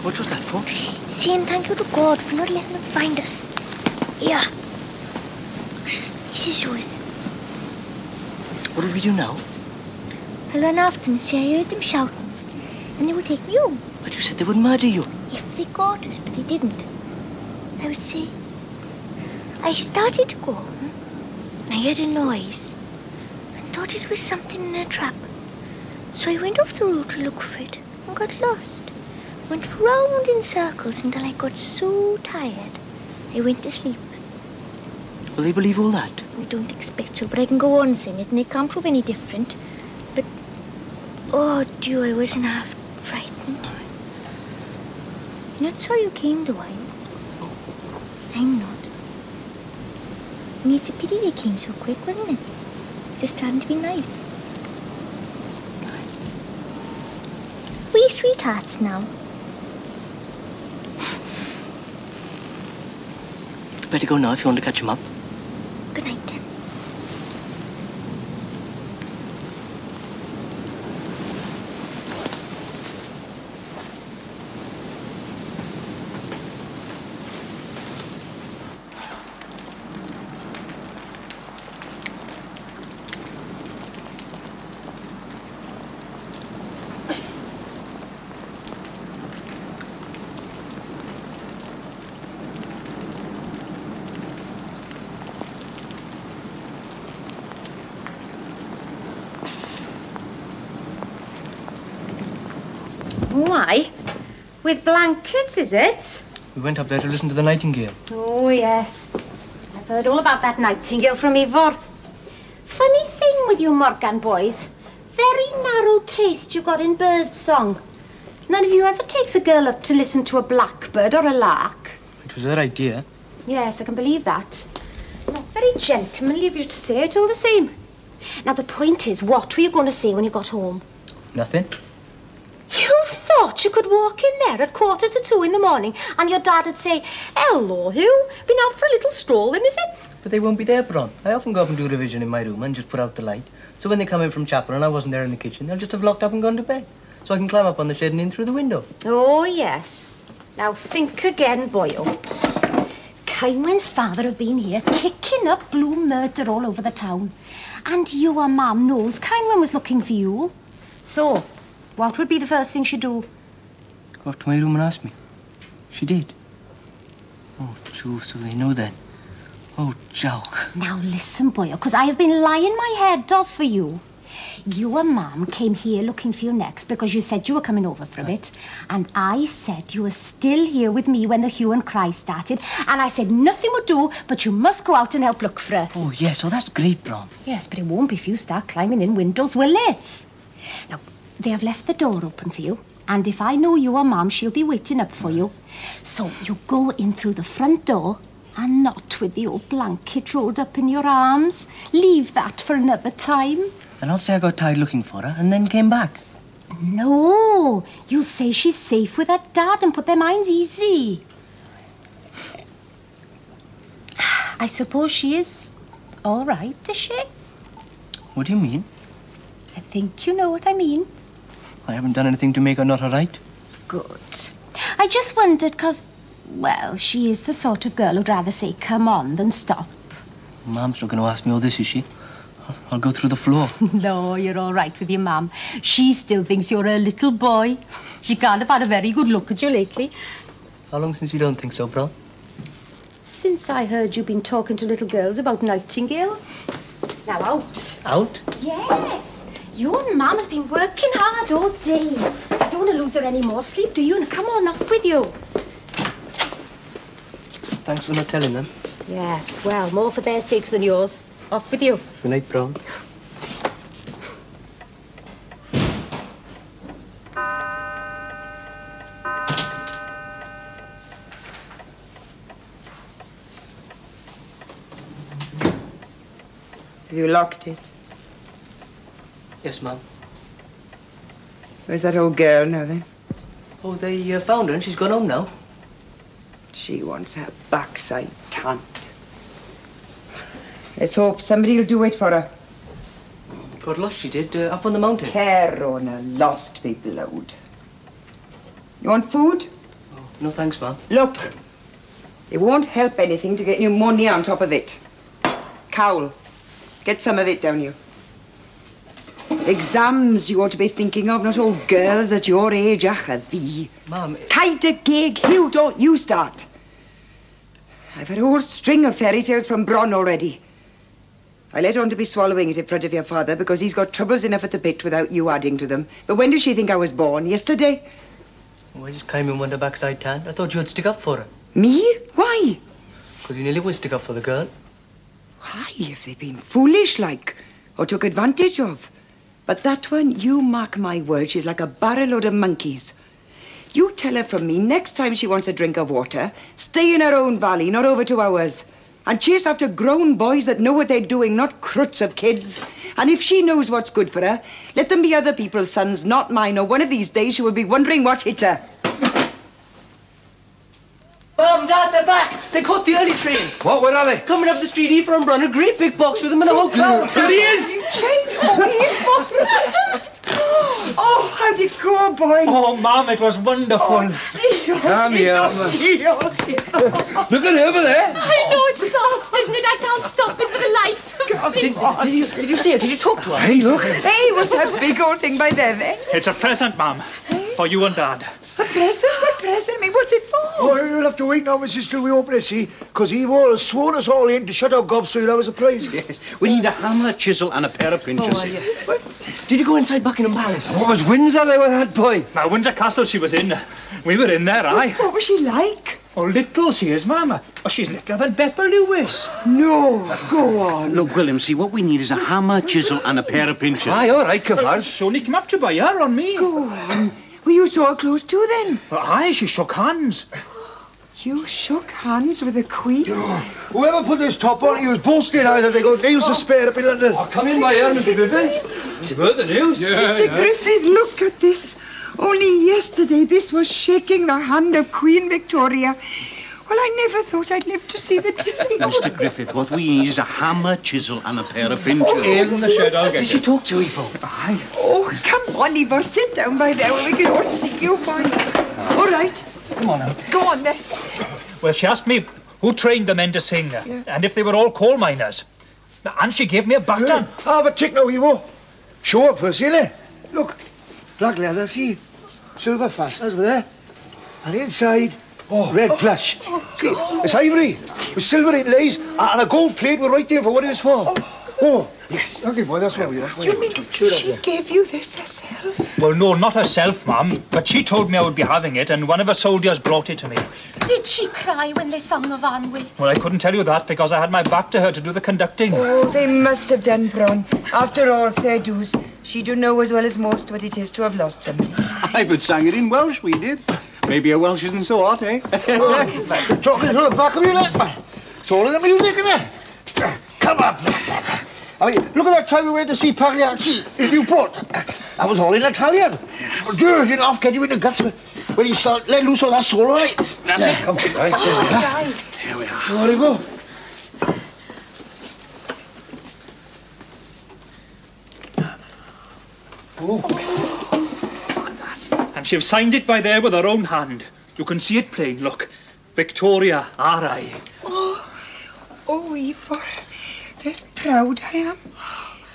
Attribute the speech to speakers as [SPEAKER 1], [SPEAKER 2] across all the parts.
[SPEAKER 1] What was that for?
[SPEAKER 2] Saying thank you to God for not letting them find us. Here. This is yours.
[SPEAKER 1] What do we do now?
[SPEAKER 2] I'll run after them and say I heard them shouting. And they will take me home.
[SPEAKER 1] But you said they would murder you.
[SPEAKER 2] If they caught us, but they didn't. I would say... I started to go home. And I heard a noise. And thought it was something in a trap. So I went off the road to look for it. And got lost. Went round in circles until I got so tired. I went to sleep.
[SPEAKER 1] Will they believe all that?
[SPEAKER 2] I don't expect so, but I can go on saying it, and they can't prove any different. But, oh dear, I wasn't half frightened. You're not sorry you came, though, are you? I'm not. I mean, it's a pity they came so quick, wasn't it? It's just starting to be nice. We sweethearts now.
[SPEAKER 1] Better go now if you want to catch him up.
[SPEAKER 2] Good night, then.
[SPEAKER 3] Why? With blankets, is it?
[SPEAKER 1] We went up there to listen to the nightingale.
[SPEAKER 3] Oh, yes. I've heard all about that nightingale from Ivor. Funny thing with you Morgan boys. Very narrow taste you got in bird song. None of you ever takes a girl up to listen to a blackbird or a lark.
[SPEAKER 1] It was her idea.
[SPEAKER 3] Yes, I can believe that. Not very gentlemanly of you to say it all the same. Now, the point is, what were you going to say when you got home?
[SPEAKER 1] Nothing.
[SPEAKER 3] You thought you could walk in there at 1:45 in the morning and your dad would say, "Hello, Hugh, been out for a little stroll then, is it?"
[SPEAKER 1] But they won't be there, Bron. I often go up and do revision in my room and just put out the light. So when they come in from chapel and I wasn't there in the kitchen, they'll just have locked up and gone to bed. So I can climb up on the shed and in through the window.
[SPEAKER 3] Oh, yes. Now think again, boyo. Kynwen's father have been here kicking up blue murder all over the town. And your mum knows Kynwen was looking for you. So, what would be the first thing she'd do?
[SPEAKER 1] Go up to my room and ask me. She did. Oh, Joe, so they know then. Oh, joke.
[SPEAKER 3] Now listen, boyo, because I have been lying my head off for you. Your mum came here looking for you next because you said you were coming over for a bit. And I said you were still here with me when the hue and cry started. And I said nothing would do, but you must go out and help look for her.
[SPEAKER 1] Oh, yes. Oh, that's great, Bron.
[SPEAKER 3] Yes, but it won't be if you start climbing in windows, will it? Now, they have left the door open for you. And if I know your mum, she'll be waiting up for you. So you go in through the front door and not with the old blanket rolled up in your arms. Leave that for another time.
[SPEAKER 1] And I'll say I got tired looking for her and then came back.
[SPEAKER 3] No, you'll say she's safe with her dad and put their minds easy. I suppose she is all right, is she?
[SPEAKER 1] What do you mean?
[SPEAKER 3] I think you know what I mean.
[SPEAKER 1] I haven't done anything to make her not all right.
[SPEAKER 3] Good. I just wondered because, well, she is the sort of girl who'd rather say come on than stop.
[SPEAKER 1] Mum's not going to ask me all this, is she? I'll go through the floor.
[SPEAKER 3] No, you're all right with your mum. She still thinks you're a little boy. She can't have had a very good look at you lately.
[SPEAKER 1] How long since you don't think so, Bron?
[SPEAKER 3] Since I heard you've been talking to little girls about nightingales. Now, out.
[SPEAKER 1] Out?
[SPEAKER 3] Yes. Your mum has been working hard all day. I don't want to lose her any more sleep, do you? And come on, off with you.
[SPEAKER 1] Thanks for not telling them.
[SPEAKER 3] Yes, well, more for their sakes than yours. Off with you.
[SPEAKER 1] Good night, Bron.
[SPEAKER 4] Have you locked it?
[SPEAKER 1] Yes, Mum.
[SPEAKER 4] Where's that old girl now, then?
[SPEAKER 1] Oh, they found her and she's gone home now.
[SPEAKER 4] She wants her backside tanned. Let's hope somebody'll do it for her.
[SPEAKER 1] Got lost, she did, up on the mountain.
[SPEAKER 4] Care on a lost people load. You want food?
[SPEAKER 1] No thanks, Mum.
[SPEAKER 4] Look, it won't help anything to get pneumonia on top of it. Cowl, get some of it down you. Exams you ought to be thinking of, not all girls at your age, thee.
[SPEAKER 1] Mum...
[SPEAKER 4] Kite a gig, Hugh, don't you start. I've had a whole string of fairy tales from Bron already. I let on to be swallowing it in front of your father because he's got troubles enough at the pit without you adding to them. But when did she think I was born? Yesterday?
[SPEAKER 1] Oh, I just came in with a backside tan. I thought you'd stick up for her.
[SPEAKER 4] Me? Why?
[SPEAKER 1] Because you nearly would stick up for the girl.
[SPEAKER 4] Why, if they've been foolish, like, or took advantage of. But that one, you mark my word, she's like a barrel load of monkeys. You tell her from me, next time she wants a drink of water, stay in her own valley, not over to ours. And chase after grown boys that know what they're doing, not crooks of kids. And if she knows what's good for her, let them be other people's sons, not mine, or one of these days she will be wondering what hit her.
[SPEAKER 1] Mum, Dad, they're back. They caught the early train.
[SPEAKER 5] What? Where are they?
[SPEAKER 1] Coming up the street, E05 run, a great big box with them and a whole crowd.
[SPEAKER 5] There he is!
[SPEAKER 4] Oh, how'd it go, boy?
[SPEAKER 6] Oh, Mum, it was wonderful.
[SPEAKER 4] Dear,
[SPEAKER 5] Come here, Mum.
[SPEAKER 4] dear.
[SPEAKER 5] Look at over there.
[SPEAKER 3] I know it's soft, isn't it? I can't stop it for the life of me.
[SPEAKER 1] Did you see her? Did you talk to her?
[SPEAKER 5] Hey, look.
[SPEAKER 4] Hey, what's that big old thing by there, then?
[SPEAKER 6] It's a present, Mum, for you and Dad.
[SPEAKER 4] A present? What present? I mean, what's it for?
[SPEAKER 7] Oh, you'll have to wait now, Mrs. till we open it, see? Because Evo has sworn us all in to shut our gobs so you'll have a surprise.
[SPEAKER 5] Yes, we need a hammer, chisel, and a pair of pinchers.
[SPEAKER 1] Did you go inside Buckingham Palace?
[SPEAKER 5] What was Windsor they were at, boy?
[SPEAKER 6] Now, Windsor Castle she was in. We were in there, aye.
[SPEAKER 4] What was she like?
[SPEAKER 6] Oh, little she is, Mum. Oh, she's littler than Pepper Lewis.
[SPEAKER 4] No, go on.
[SPEAKER 5] Look, William, see, what we need is a hammer, chisel, and a pair of pinchers. Aye, all right, Cavars.
[SPEAKER 6] She only came up to buy her on me.
[SPEAKER 4] Go on. Were you so close too, then?
[SPEAKER 6] Well, aye, she shook hands.
[SPEAKER 4] You shook hands with the Queen?
[SPEAKER 7] Whoever put this top on, he was boasting either. They got nails to spare up in London.
[SPEAKER 5] Oh, come in, my ear, Mr. Griffith. You heard the news?
[SPEAKER 4] Mr. Griffith, look at this. Only yesterday this was shaking the hand of Queen Victoria. Well, I never thought I'd live to see the day.
[SPEAKER 5] Mr. Griffith, what we need is a hammer, chisel, and a pair of pinchers.
[SPEAKER 6] In the shed, I'll get
[SPEAKER 1] Did she talk to you, Evo?
[SPEAKER 6] Aye.
[SPEAKER 4] Oh, come on, Eva, sit down by there where we can all see you, boy. All right.
[SPEAKER 1] Come on now.
[SPEAKER 4] Go on, then.
[SPEAKER 6] Well, she asked me who trained the men to sing, and if they were all coal miners. And she gave me a baton.
[SPEAKER 7] Have a tick now, Evo. Show up first, innit? Look, black leather, see? Silver fasteners were there. And inside, red plush. Okay, it's ivory with silver inlays and a gold plate were right there for what it was for. Oh, yes. Okay, boy, that's what we are.
[SPEAKER 4] You mean she gave you this herself?
[SPEAKER 6] Well, no, not herself, Mum, but she told me I would be having it, and one of her soldiers brought it to me.
[SPEAKER 3] Did she cry when they sung of Anwy?
[SPEAKER 6] Well, I couldn't tell you that because I had my back to her to do the conducting.
[SPEAKER 4] Oh, they must have done, Bron. After all, fair dues. She do know as well as most what it is to have lost somebody.
[SPEAKER 5] I but sang it in Welsh, we did. Maybe a Welsh isn't so hot, eh?
[SPEAKER 7] Talking to the back of your neck, man. It's all in the music, innit? Come on, I mean, look at that time we went to see Pagliacci in Newport. That was all in Italian. Dude, didn't half get you in the guts when he let loose all that soul, right? That's it. Come on, right?
[SPEAKER 5] Here we are.
[SPEAKER 7] There you go.
[SPEAKER 6] And she've signed it by there with her own hand. You can see it plain, look. Victoria, R.I.
[SPEAKER 4] Oh, Eva, that's proud I am.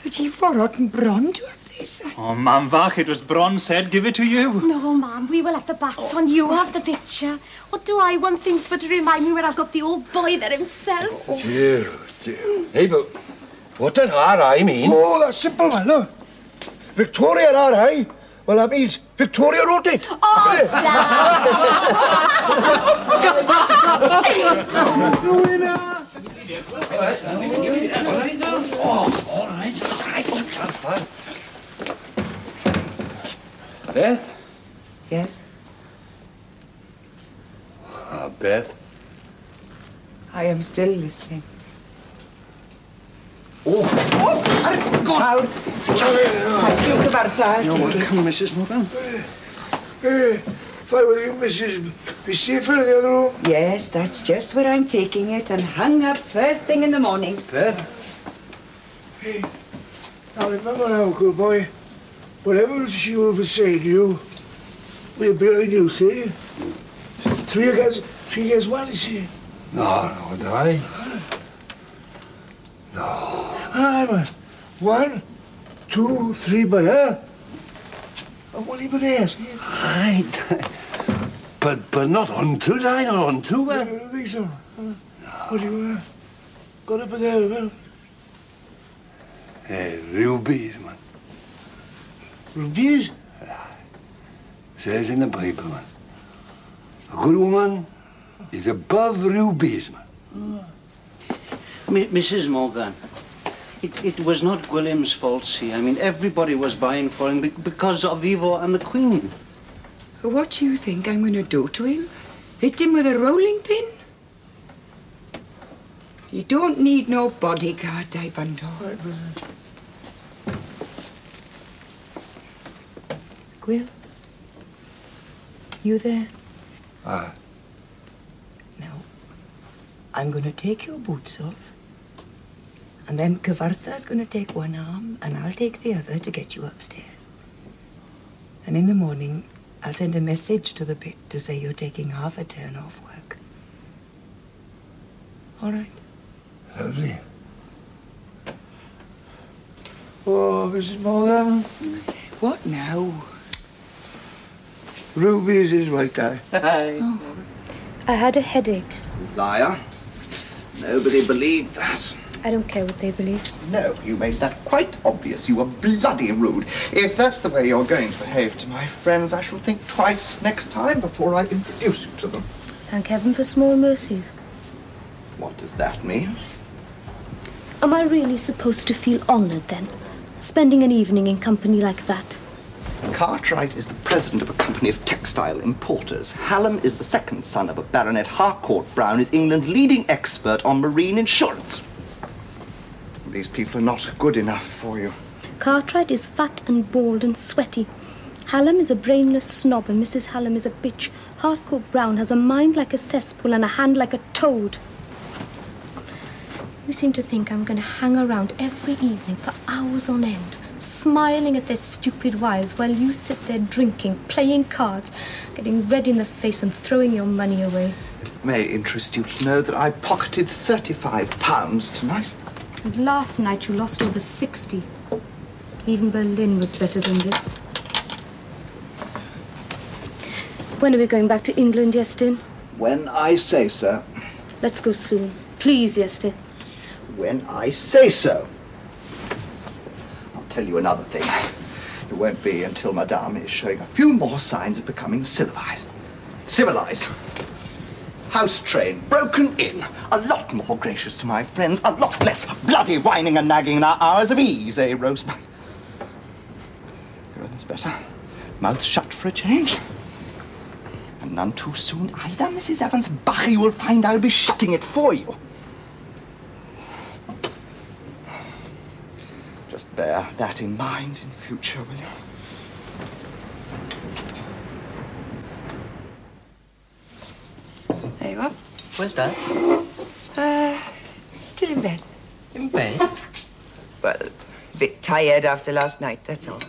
[SPEAKER 4] But you've forgotten Bron to have this.
[SPEAKER 6] Oh, Mam Vach, it was Bron said, give it to you.
[SPEAKER 3] No, Mum, we will have the bats on. You have the picture. What do I want things for to remind me when I've got the old boy there himself?
[SPEAKER 5] Dear, dear. Hey, but what does R.I. mean?
[SPEAKER 7] Oh, that's simple, man, look. Victoria R.I. Well, that means Victoria wrote it.
[SPEAKER 3] Oh,
[SPEAKER 5] All right. Beth?
[SPEAKER 4] Yes?
[SPEAKER 5] Beth?
[SPEAKER 4] I am still listening.
[SPEAKER 7] Good.
[SPEAKER 4] Thank you, Cyfartha.
[SPEAKER 5] You're welcome, Mrs. Morgan.
[SPEAKER 7] If I were you, Mrs., be safer in the other room.
[SPEAKER 4] Yes, that's just where I'm taking it and hung up first thing in the morning.
[SPEAKER 5] Beth?
[SPEAKER 7] Hey, now remember now, good boy, whatever she will be saying to you, we're behind you, see? three against one, you see. No, darling. No. Aye, man. 1, 2, 3 by her. And one by there, see?
[SPEAKER 8] Aye, but not on two, darling, not on two,
[SPEAKER 7] I don't think so. What do you got up there about?
[SPEAKER 8] Rubies, man.
[SPEAKER 7] Rubies?
[SPEAKER 8] Says in the Bible, man. A good woman is above rubies, man.
[SPEAKER 5] Mrs. Morgan, it was not William's fault, see. I mean, everybody was buying for him because of Ivo and the Queen.
[SPEAKER 4] What do you think I'm going to do to him? Hit him with a rolling pin? You don't need no bodyguard, Daibundo. Will? You there?
[SPEAKER 7] Aye.
[SPEAKER 4] Now, I'm going to take your boots off. And then Kavartha's going to take one arm, and I'll take the other to get you upstairs. And in the morning, I'll send a message to the pit to say you're taking half a turn off work. All right?
[SPEAKER 7] Lovely. Oh, Mrs. Morgan.
[SPEAKER 4] What now?
[SPEAKER 7] Rubies is right, Di.
[SPEAKER 2] Oh. I had a headache.
[SPEAKER 9] Liar. Nobody believed that.
[SPEAKER 2] I don't care what they believe.
[SPEAKER 9] No, you made that quite obvious. You were bloody rude. If that's the way you're going to behave to my friends, I shall think twice next time before I introduce you to them.
[SPEAKER 2] Thank heaven for small mercies.
[SPEAKER 9] What does that mean?
[SPEAKER 2] Am I really supposed to feel honoured, then? Spending an evening in company like that?
[SPEAKER 9] Cartwright is the president of a company of textile importers. Hallam is the second son of a baronet. Harcourt Brown is England's leading expert on marine insurance. These people are not good enough for you.
[SPEAKER 2] Cartwright is fat and bald and sweaty. Hallam is a brainless snob and Mrs. Hallam is a bitch. Harcourt Brown has a mind like a cesspool and a hand like a toad. You seem to think I'm going to hang around every evening for hours on end, smiling at their stupid wives while you sit there drinking, playing cards, getting red in the face and throwing your money away.
[SPEAKER 9] It may interest you to know that I pocketed £35 tonight.
[SPEAKER 2] And last night you lost over 60. Even Berlin was better than this. When are we going back to England, Yestin?
[SPEAKER 9] When I say so.
[SPEAKER 2] Let's go soon. Please, Yestin.
[SPEAKER 9] When I say so. I'll tell you another thing. It won't be until Madame is showing a few more signs of becoming civilized. Civilized. House train, broken in. A lot more gracious to my friends, a lot less bloody whining and nagging in our hours of ease, eh, Roseback? Good, that's better. Mouth shut for a change. And none too soon either, Mrs. Evans. Bah, you will find I'll be shutting it for you. Just bear that in mind in future, will you?
[SPEAKER 4] There you are.
[SPEAKER 1] Where's Dad?
[SPEAKER 4] Still in bed.
[SPEAKER 1] In bed?
[SPEAKER 4] Well, a bit tired after last night, that's all.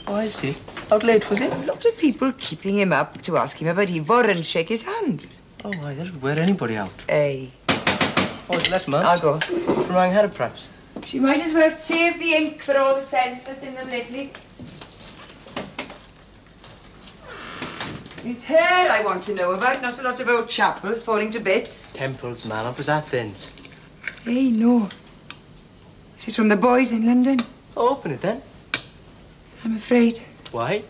[SPEAKER 1] Oh, I see. Out late, was it?
[SPEAKER 4] A lot of people keeping him up to ask him about Ivor and shake his hand.
[SPEAKER 1] Oh, why, that would wear anybody out.
[SPEAKER 4] Hey.
[SPEAKER 1] Oh, it's less, Mum.
[SPEAKER 4] I'll go.
[SPEAKER 1] From wrong headed, perhaps.
[SPEAKER 4] She might as well save the ink for all the sense that's in them lately. His hair I want to know about, not a lot of old chapels falling to bits.
[SPEAKER 1] Temples, man, up as Athens.
[SPEAKER 4] Hey, no. She's from the boys in London.
[SPEAKER 1] Oh, open it then.
[SPEAKER 4] I'm afraid
[SPEAKER 1] Why?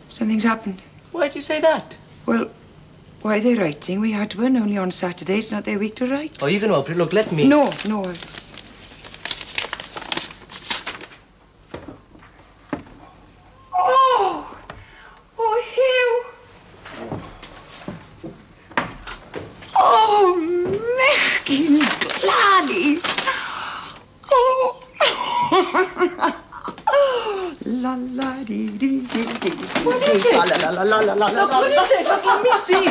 [SPEAKER 4] something's happened.
[SPEAKER 1] Why'd you say that?
[SPEAKER 4] Well, why are they writing? We had one only on Saturday. It's not their week to write.
[SPEAKER 1] Oh, you can open it. Look, let me.
[SPEAKER 4] No. Oh, Hugh. Oh, Merkin Glady. Oh. La la dee dee dee dee. What is it? La la la la la la. What is it? Let me see.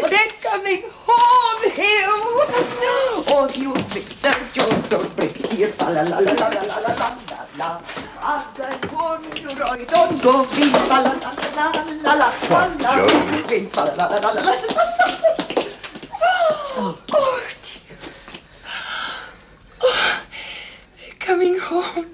[SPEAKER 4] They're coming home, Hugh. Oh, you, Mr. Jones, don't break here. La la la la la la la la la. I've got one Croydon, go, viva la la la la la la la, viva la la la la la. Oh, dear. Oh, they're coming home.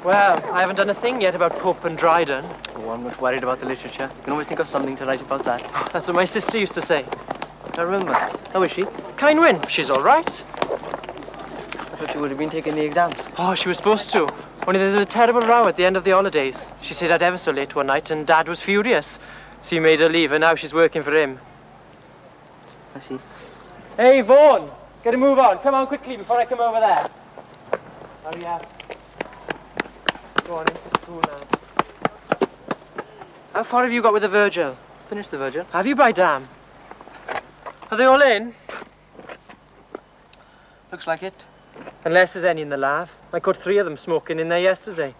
[SPEAKER 10] Well, I haven't done a thing yet about Pope and Dryden.
[SPEAKER 1] Oh, I'm not worried about the literature. You can always think of something to write about that.
[SPEAKER 10] That's what my sister used to say.
[SPEAKER 1] I remember. How is she?
[SPEAKER 10] Kind win. She's all right.
[SPEAKER 1] I thought she would have been taking the exams.
[SPEAKER 10] Oh, she was supposed to. Only there was a terrible row at the end of the holidays. She stayed out ever so late one night and Dad was furious. So he made her leave and now she's working for him.
[SPEAKER 1] I see.
[SPEAKER 10] Hey, Vaughan! Get a move on. Come on quickly before I come over there. Hurry up. Go on into school now. How far have you got with the Virgil?
[SPEAKER 1] Finished the Virgil.
[SPEAKER 10] Have you, by damn? Are they all in?
[SPEAKER 1] Looks like it.
[SPEAKER 10] Unless there's any in the lab. I caught 3 of them smoking in there yesterday.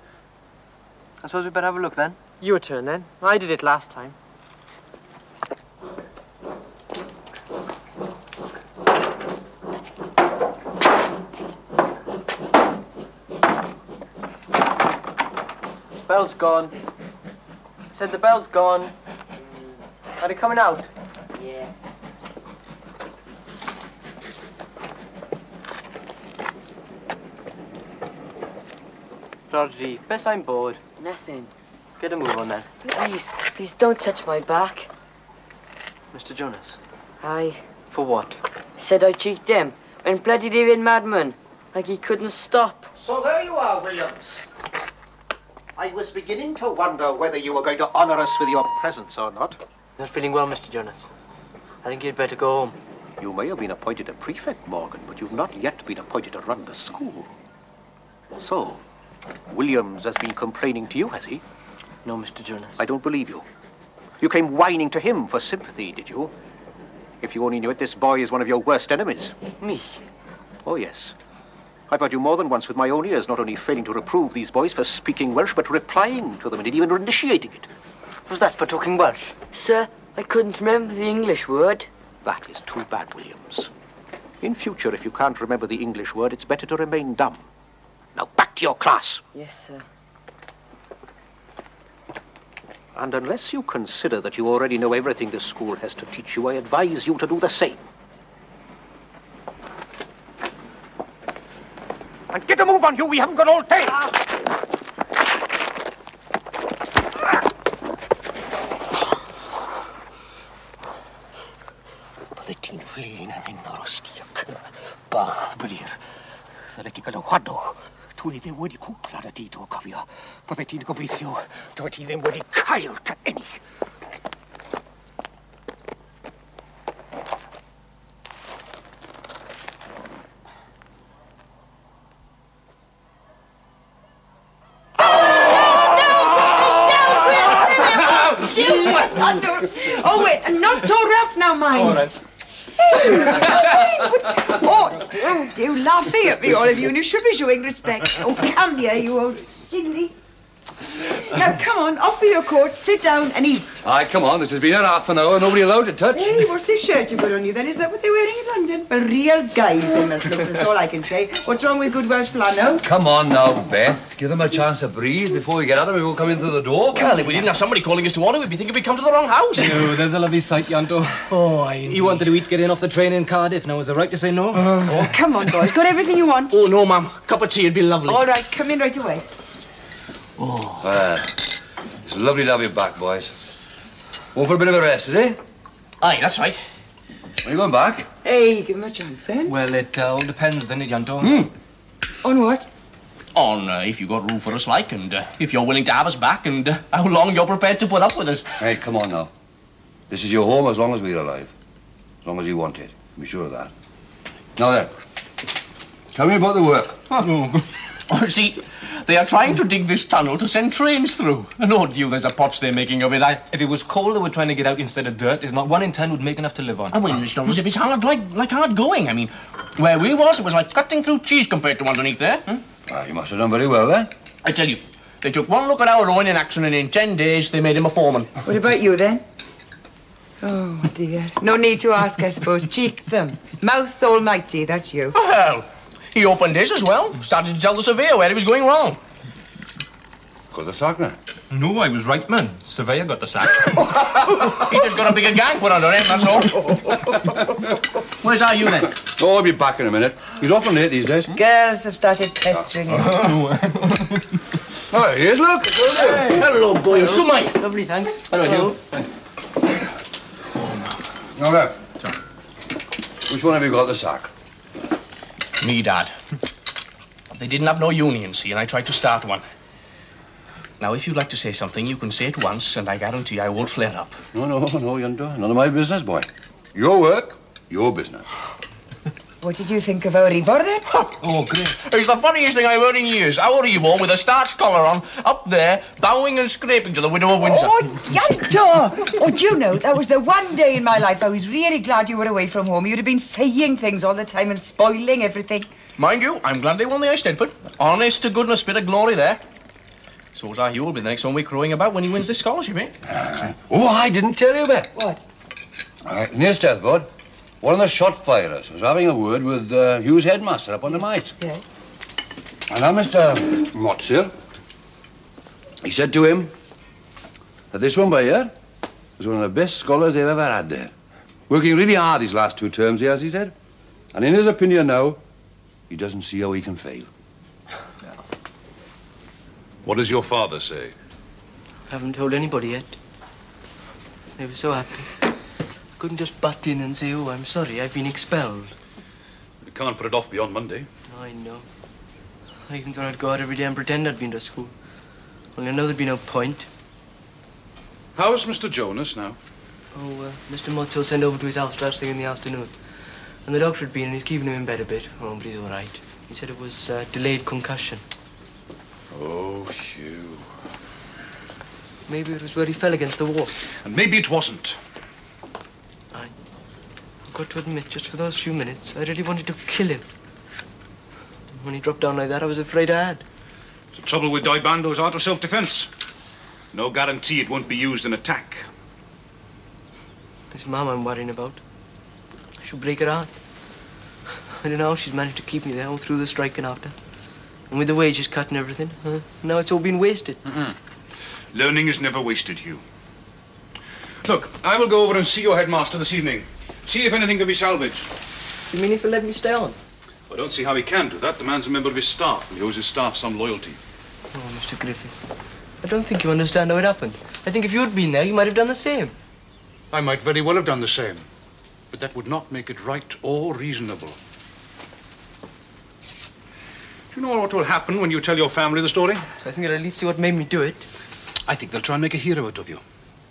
[SPEAKER 1] I suppose we better have a look then.
[SPEAKER 10] Your turn then. I did it last time.
[SPEAKER 1] Bell's gone. Said the bell's gone. Are they coming out?
[SPEAKER 10] Yeah.
[SPEAKER 1] Roddy, best I'm bored.
[SPEAKER 11] Nothing.
[SPEAKER 1] Get a move on then.
[SPEAKER 11] Please don't touch my back.
[SPEAKER 1] Mr. Jonas.
[SPEAKER 11] Aye.
[SPEAKER 1] For what?
[SPEAKER 11] Said I cheeked him. And bloody living madman. Like he couldn't stop.
[SPEAKER 12] So there you are, Williams. I was beginning to wonder whether you were going to honour us with your presence or not.
[SPEAKER 1] Not feeling well, Mr. Jonas. I think you'd better go home.
[SPEAKER 12] You may have been appointed a prefect, Morgan, but you've not yet been appointed to run the school. So, Williams has been complaining to you, has he?
[SPEAKER 1] No, Mr. Jonas.
[SPEAKER 12] I don't believe you. You came whining to him for sympathy, did you? If you only knew it, this boy is one of your worst enemies.
[SPEAKER 1] Me?
[SPEAKER 12] Oh, yes. I've heard you more than once with my own ears, not only failing to reprove these boys for speaking Welsh, but replying to them and even initiating it.
[SPEAKER 1] Was that for talking Welsh?
[SPEAKER 11] Sir, I couldn't remember the English word.
[SPEAKER 12] That is too bad, Williams. In future, if you can't remember the English word, it's better to remain dumb. Now, back to your class.
[SPEAKER 11] Yes, sir.
[SPEAKER 12] And unless you consider that you already know everything this school has to teach you, I advise you to do the same. And get a move on you, we haven't got all day. Byddai ti'n flin am hyn o'r ostiac. Bach, blir. Ddyle ti gael y wado. Dwi ddim wedi cwpl ar y dyd o cofio. Byddai ti'n gobeithio, dwi ti ddim wedi cael dy eni.
[SPEAKER 4] Oh, wait, not so rough now, mind.
[SPEAKER 1] All right.
[SPEAKER 4] Oh, dear, laughing at me, all of you, and you should be showing respect. Oh, come here, you old silly. Now, come on, off with your coat, sit down and eat.
[SPEAKER 8] Aye, come on, this has been an half an hour, nobody allowed to touch.
[SPEAKER 4] Hey, what's this shirt you got on you then? Is that what they're wearing in London? A real guys they must look, that's all I can say. What's wrong with good Welsh flannel?
[SPEAKER 8] Come on now, Beth. Give them a chance to breathe before we get at them. We won't come in through the door.
[SPEAKER 13] Well, if we didn't have somebody calling us to order, we'd be thinking we'd come to the wrong house.
[SPEAKER 14] No, there's a lovely sight, Yanto. Oh, aye. You wanted to eat getting off the train in Cardiff. Now, is it right to say no?
[SPEAKER 4] Oh, come on, boys. Got everything you want?
[SPEAKER 13] Oh, no, ma'am. Cup of tea would be lovely.
[SPEAKER 4] All right, come in right away.
[SPEAKER 8] Oh. It's lovely to have you back, boys. Going for a bit of a rest, is it?
[SPEAKER 13] Aye, that's right.
[SPEAKER 8] Are you going back?
[SPEAKER 4] Hey, give him a chance then.
[SPEAKER 14] Well, it all depends, doesn't it, Yanto?
[SPEAKER 4] On what?
[SPEAKER 13] On if you got room for us, like, and if you're willing to have us back, and how long you're prepared to put up with us.
[SPEAKER 8] Hey, come on now. This is your home as long as we're alive. As long as you want it. Be sure of that. Now then, tell me about the work.
[SPEAKER 13] Oh, see, they are trying to dig this tunnel to send trains through. And oh, dear, there's a potch they're making of it.
[SPEAKER 14] If it was coal they were trying to get out instead of dirt, it's not 1 in 10 would make enough to live on.
[SPEAKER 13] I mean, it's not as if it's hard, like hard going. I mean, where we was, it was like cutting through cheese compared to underneath there.
[SPEAKER 8] Ah, you must have done very well, then.
[SPEAKER 13] I tell you, they took one look at our Owen in action, and in 10 days, they made him a foreman.
[SPEAKER 4] What about you, then? Oh, dear. No need to ask, I suppose. Cheek them. Mouth almighty, that's you.
[SPEAKER 13] Well, he opened his as well. Started to tell the surveyor where he was going wrong.
[SPEAKER 8] Got the sack then?
[SPEAKER 6] No, I was right, man. Surveyor got the sack.
[SPEAKER 13] He just got a bigger gang put under him, that's all. Where's our you then?
[SPEAKER 8] Oh, I'll be back in a minute. He's often late these days.
[SPEAKER 4] Girls have started pestering him.
[SPEAKER 8] Oh, here's look.
[SPEAKER 13] Hey. Hello, boy. Sumai.
[SPEAKER 11] Lovely, thanks.
[SPEAKER 13] Hello.
[SPEAKER 8] Now, there. Which one have you got the sack?
[SPEAKER 13] Me, Dad. They didn't have no union, see, and I tried to start one. Now, if you'd like to say something, you can say it once, and I guarantee I won't flare up.
[SPEAKER 8] No, Yunto. None of my business, boy. Your work, your business.
[SPEAKER 4] What did you think of our Ivor, then?
[SPEAKER 13] Oh, great. It's the funniest thing I've heard in years. Our Ivor with a starch collar on, up there, bowing and scraping to the widow of Windsor.
[SPEAKER 4] Oh, Yanto! Oh, do you know, that was the one day in my life I was really glad you were away from home. You'd have been saying things all the time and spoiling everything.
[SPEAKER 13] Mind you, I'm glad they won the Eisteddfod. Honest to goodness, bit of glory there. So's our Hugh will be the next one we're crowing about when he wins this scholarship, eh?
[SPEAKER 8] Oh, I didn't tell you, Bet.
[SPEAKER 4] What?
[SPEAKER 8] In the Eisteddfod, one of the shot firers was having a word with Hugh's headmaster up on the Might.
[SPEAKER 4] Yeah.
[SPEAKER 8] And now Mr. Motsil, he said to him that this one by here was one of the best scholars they've ever had there. Working really hard these last 2 terms, he has, he said. And in his opinion now, he doesn't see how he can fail.
[SPEAKER 15] What does your father say?
[SPEAKER 1] I haven't told anybody yet. They were so happy. I couldn't just butt in and say, oh, I'm sorry, I've been expelled.
[SPEAKER 15] You can't put it off beyond Monday.
[SPEAKER 1] I know. I even thought I'd go out every day and pretend I'd been to school. Only I know there'd be no point.
[SPEAKER 15] How's Mr. Jonas now?
[SPEAKER 1] Oh, Mr. Motzel sent over to his house last thing in the afternoon. And the doctor had been and he's keeping him in bed a bit. Oh, but he's all right. He said it was delayed concussion.
[SPEAKER 15] Oh, Hugh.
[SPEAKER 1] Maybe it was where he fell against the wall.
[SPEAKER 15] And maybe it wasn't.
[SPEAKER 1] I've got to admit, just for those few minutes, I really wanted to kill him. When he dropped down like that, I was afraid I had.
[SPEAKER 15] The trouble with Dibando's art of self-defense. No guarantee it won't be used in attack.
[SPEAKER 1] It's Mum I'm worrying about. She'll break her heart. I don't know how she's managed to keep me there all through the strike and after. And with the wages cut and everything, now it's all been wasted.
[SPEAKER 15] Learning is never wasted, Hugh. Look, I will go over and see your headmaster this evening. See if anything can be salvaged.
[SPEAKER 1] You mean if he'll let me stay on?
[SPEAKER 15] I don't see how he can do that. The man's a member of his staff, and he owes his staff some loyalty.
[SPEAKER 1] Oh, Mr. Griffith, I don't think you understand how it happened. I think if you had been there, you might have done the same.
[SPEAKER 15] I might very well have done the same, but that would not make it right or reasonable. Do you know what will happen when you tell your family the story?
[SPEAKER 1] I think they'll at least see what made me do it.
[SPEAKER 15] I think they'll try and make a hero out of you.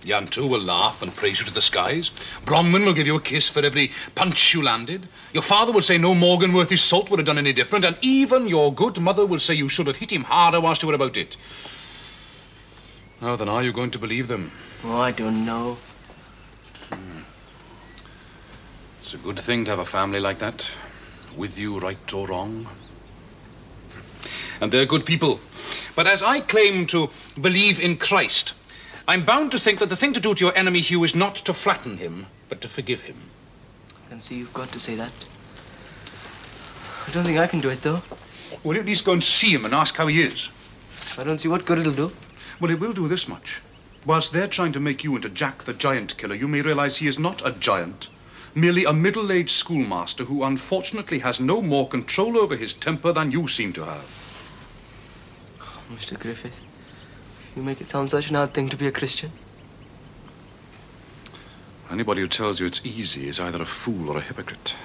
[SPEAKER 15] Yantu will laugh and praise you to the skies. Bronwyn will give you a kiss for every punch you landed. Your father will say no Morgan worth his salt would have done any different, and even your good mother will say you should have hit him harder whilst you were about it. Now then, are you going to believe them?
[SPEAKER 1] Oh, I don't know.
[SPEAKER 15] It's a good thing to have a family like that, with you right or wrong. And they're good people. But as I claim to believe in Christ, I'm bound to think that the thing to do to your enemy, Hugh, is not to flatten him, but to forgive him.
[SPEAKER 1] I can see you've got to say that. I don't think I can do it, though.
[SPEAKER 15] Will you at least go and see him and ask how he is?
[SPEAKER 1] I don't see what good it'll do.
[SPEAKER 15] Well, it will do this much. Whilst they're trying to make you into Jack the Giant Killer, you may realize he is not a giant, merely a middle-aged schoolmaster who unfortunately has no more control over his temper than you seem to have.
[SPEAKER 1] Oh, Mr. Griffith, you make it sound such an odd thing to be a Christian.
[SPEAKER 15] Anybody who tells you it's easy is either a fool or a hypocrite.